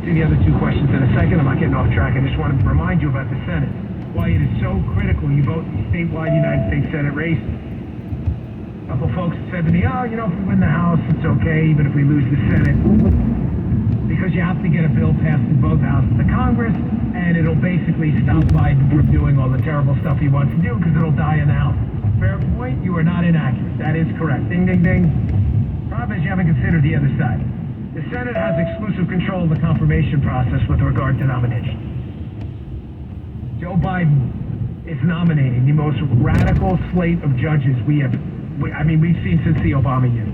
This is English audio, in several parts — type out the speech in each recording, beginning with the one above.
to the other two questions in a second. I'm not getting off track. I just want to remind you about the Senate. Why it is so critical you vote in statewide United States Senate races. A couple folks said to me, oh, if we win the House, it's okay, even if we lose the Senate. Because you have to get a bill passed in both houses of Congress, and it'll basically stop Biden from doing all the terrible stuff he wants to do because it'll die in the House. Fair point, you are not inaccurate. That is correct. Ding, ding, ding. Problem is you haven't considered the other side. The Senate has exclusive control of the confirmation process with regard to nominations. Joe Biden is nominating the most radical slate of judges we've seen since the Obama years,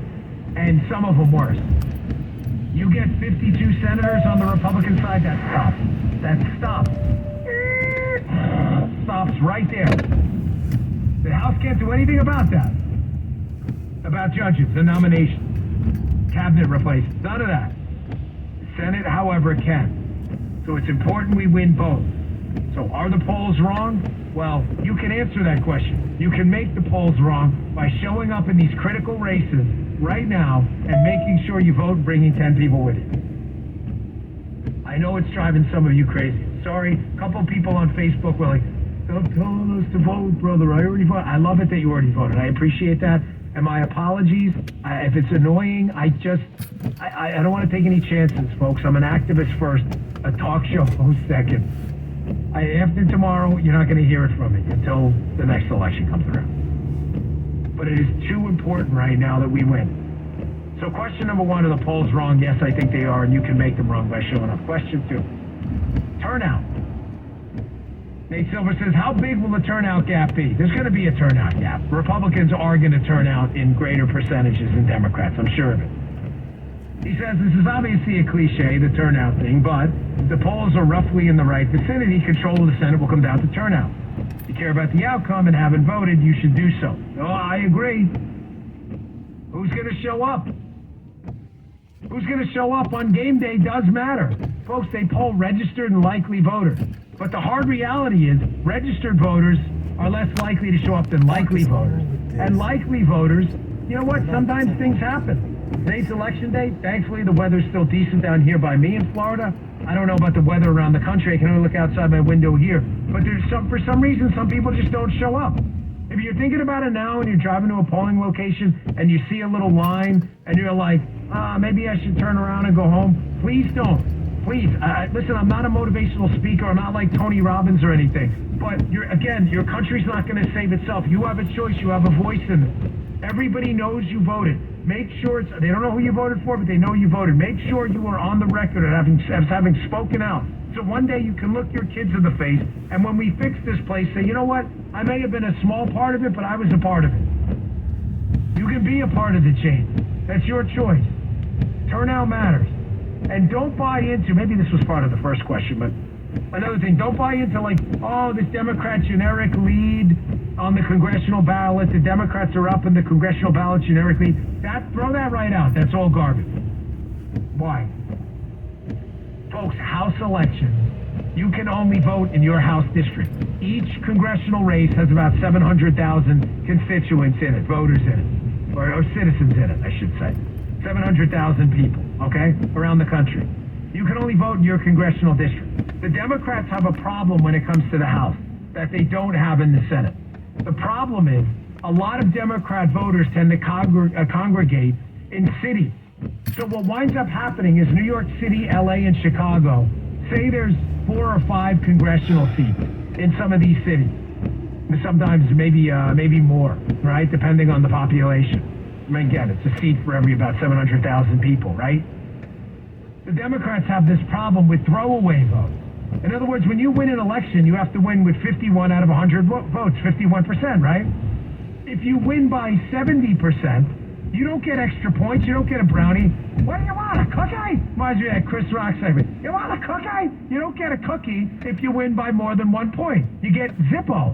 and some of them worse. You get 52 senators on the Republican side, that stops. That stops. Stops right there. The House can't do anything about that. About judges and nominations. Cabinet replacements. None of that. The Senate, however, can. So it's important we win both. So are the polls wrong? Well, you can answer that question. You can make the polls wrong by showing up in these critical races right now and making sure you vote and bringing 10 people with you. I know it's driving some of you crazy. Sorry, a couple people on Facebook were like, stop telling us to vote, brother. I already voted. I love it that you already voted. I appreciate that. And my apologies. If it's annoying, I don't want to take any chances, folks. I'm an activist first, a talk show host second. After tomorrow, you're not going to hear it from me until the next election comes around. But it is too important right now that we win. So question number one, are the polls wrong? Yes, I think they are, and you can make them wrong by showing up. Question two, turnout. Nate Silver says, how big will the turnout gap be? There's going to be a turnout gap. Republicans are going to turn out in greater percentages than Democrats, I'm sure of it. He says this is obviously a cliche, the turnout thing, but if the polls are roughly in the right vicinity, control of the Senate will come down to turnout. If you care about the outcome and haven't voted, you should do so. Oh, I agree. Who's going to show up? Who's going to show up on game day does matter. Folks, they poll registered and likely voters. But the hard reality is registered voters are less likely to show up than likely voters. And likely voters, you know what? Sometimes things happen. Today's election day. Thankfully, the weather's still decent down here by me in Florida. I don't know about the weather around the country. I can only look outside my window here. But for some reason, some people just don't show up. If you're thinking about it now and you're driving to a polling location and you see a little line and you're like, maybe I should turn around and go home, please don't. Please, listen, I'm not a motivational speaker. I'm not like Tony Robbins or anything. But, your country's not going to save itself. You have a choice. You have a voice in it. Everybody knows you voted. Make sure they don't know who you voted for, but they know you voted. Make sure you are on the record as having spoken out. So one day you can look your kids in the face, and when we fix this place, say, you know what? I may have been a small part of it, but I was a part of it. You can be a part of the change. That's your choice. Turnout matters. And don't buy into, maybe this was part of the first question, but another thing, don't buy into this Democrat generic lead on the congressional ballot. The Democrats are up in the congressional ballot generically. Throw that right out. That's all garbage. Why? Folks, House elections, you can only vote in your House district. Each congressional race has about 700,000 constituents in it, voters in it, or citizens in it, I should say. 700,000 people, okay, around the country. You can only vote in your congressional district. The Democrats have a problem when it comes to the House that they don't have in the Senate. The problem is a lot of Democrat voters tend to congregate in cities. So what winds up happening is New York City, LA, and Chicago, say there's 4 or 5 congressional seats in some of these cities. Sometimes maybe more, right, depending on the population. I mean, again, it's a seat for every about 700,000 people, right? The Democrats have this problem with throwaway votes. In other words, when you win an election, you have to win with 51 out of 100 votes, 51%, right? If you win by 70%, you don't get extra points, you don't get a brownie. What do you want, a cookie? Reminds me of that Chris Rock segment. You want a cookie? You don't get a cookie if you win by more than 1 point. You get Zippo.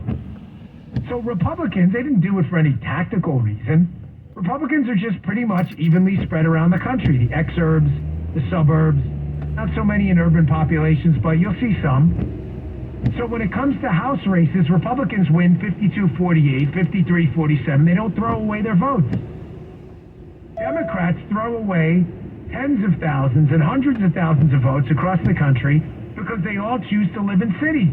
So Republicans, they didn't do it for any tactical reason. Republicans are just pretty much evenly spread around the country. The exurbs, the suburbs, not so many in urban populations, but you'll see some. So when it comes to House races, Republicans win 52-48, 53-47. They don't throw away their votes. Democrats throw away 10 tens of thousands and hundreds of thousands of votes across the country because they all choose to live in cities.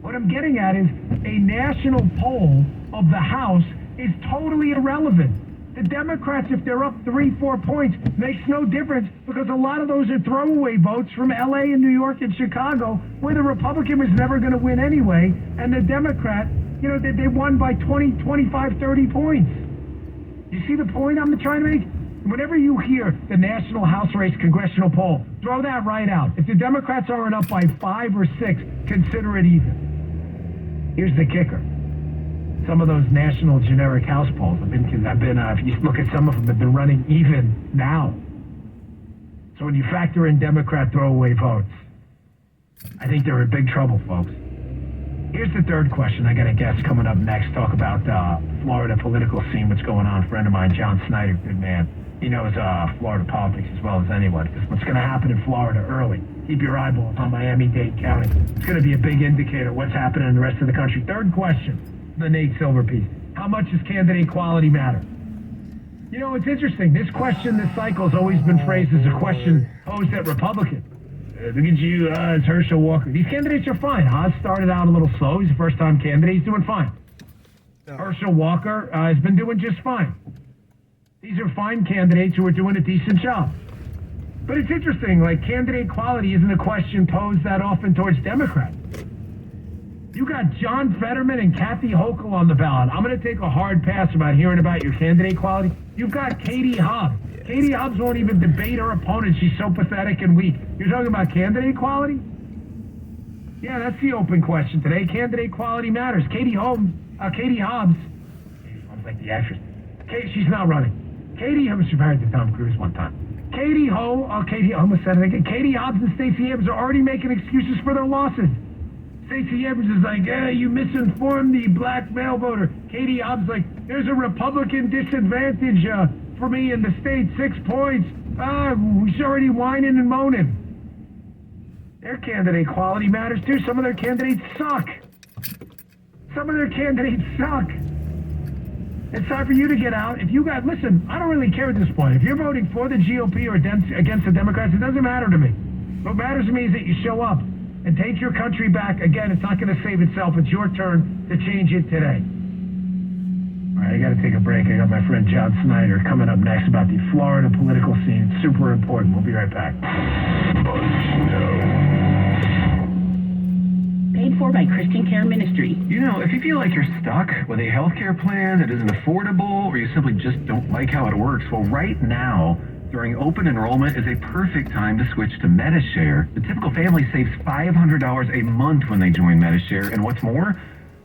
What I'm getting at is a national poll of the House is totally irrelevant. The Democrats, if they're up 3-4 points, makes no difference because a lot of those are throwaway votes from LA and New York and Chicago, where the Republican was never going to win anyway, and the Democrat, they won by 20, 25, 30 points. You see the point I'm trying to make? Whenever you hear the national House race congressional poll, throw that right out. If the Democrats aren't up by 5 or 6, consider it even. Here's the kicker. Some of those national generic House polls if you look at some of them, have been running even now. So when you factor in Democrat throwaway votes, I think they're in big trouble, folks. Here's the third question. I got a guest coming up next. Talk about Florida political scene, what's going on. A friend of mine, John Snyder, good man. He knows Florida politics as well as anyone. Because what's going to happen in Florida early. Keep your eyeballs on Miami-Dade County. It's going to be a big indicator of what's happening in the rest of the country. Third question. The Nate Silver piece. How much does candidate quality matter? It's interesting. This question, this cycle has always been phrased as a question posed at Republicans. Look at you, it's Herschel Walker. These candidates are fine. Haas started out a little slow. He's a first-time candidate. He's doing fine. Herschel Walker has been doing just fine. These are fine candidates who are doing a decent job. But it's interesting, candidate quality isn't a question posed that often towards Democrats. You got John Fetterman and Kathy Hochul on the ballot. I'm going to take a hard pass about hearing about your candidate quality. You've got Katie Hobbs. Katie Hobbs won't even debate her opponent. She's so pathetic and weak. You're talking about candidate quality? Yeah, that's the open question today. Candidate quality matters. Katie Hobbs, sounds like the actress. She's not running. Katie Hobbs, she married to Tom Cruise one time. Katie almost said it again. Katie Hobbs and Stacey Abrams are already making excuses for their losses. Stacey Abrams is like, you misinformed the black male voter. Katie Hobbs like, there's a Republican disadvantage for me in the state, 6 points. She's already whining and moaning. Their candidate quality matters too. Some of their candidates suck. It's time for you to get out. Listen, I don't really care at this point. If you're voting for the GOP or against the Democrats, it doesn't matter to me. What matters to me is that you show up and take your country back. Again, it's not going to save itself. It's your turn to change it today. All right, I got to take a break. I got my friend John Snyder coming up next about the Florida political scene. Super important. We'll be right back. Paid for by Christian Care Ministry. If you feel like you're stuck with a healthcare plan that isn't affordable or you simply just don't like how it works, well, right now, during open enrollment is a perfect time to switch to MediShare. The typical family saves $500 a month when they join MediShare, and what's more,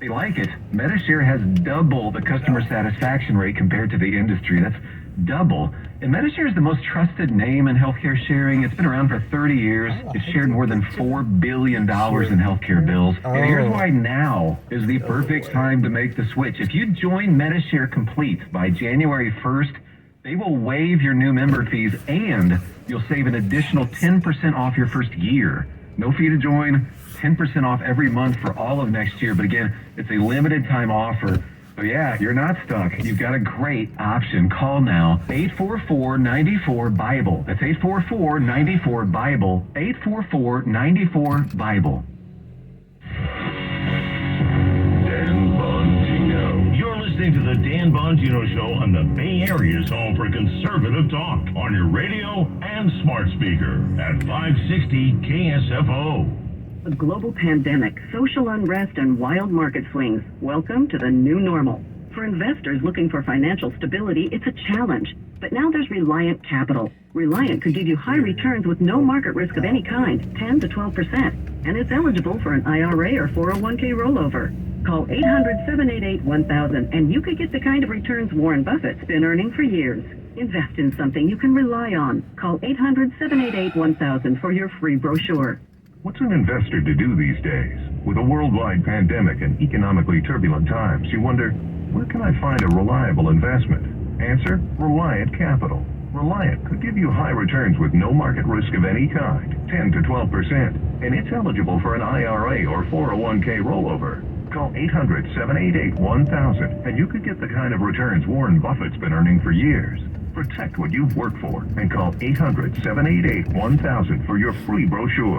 they like it. MediShare has double the customer satisfaction rate compared to the industry. That's double. And MediShare is the most trusted name in healthcare sharing. It's been around for 30 years. It's shared more than $4 billion in healthcare bills. And here's why now is the perfect time to make the switch. If you join MediShare Complete by January 1st, they will waive your new member fees and you'll save an additional 10% off your first year. No fee to join, 10% off every month for all of next year. But again, it's a limited time offer. So yeah, you're not stuck. You've got a great option. Call now, 844-94-BIBLE. That's 844-94-BIBLE. 844-94-BIBLE. Listening to the Dan Bongino Show on the Bay Area's home for conservative talk on your radio and smart speaker at 560 KSFO. A global pandemic, social unrest, and wild market swings. Welcome to the new normal. For investors looking for financial stability, it's a challenge. But now there's Reliant Capital. Reliant could give you high returns with no market risk of any kind, 10 to 12%. And it's eligible for an IRA or 401k rollover. Call 800-788-1000 and you could get the kind of returns Warren Buffett's been earning for years. Invest in something you can rely on. Call 800-788-1000 for your free brochure. What's an investor to do these days? With a worldwide pandemic and economically turbulent times, you wonder, where can I find a reliable investment? Answer, Reliant Capital. Reliant could give you high returns with no market risk of any kind, 10 to 12%, and it's eligible for an IRA or 401k rollover. Call 800-788-1000 and you could get the kind of returns Warren Buffett's been earning for years. Protect what you've worked for and call 800-788-1000 for your free brochure.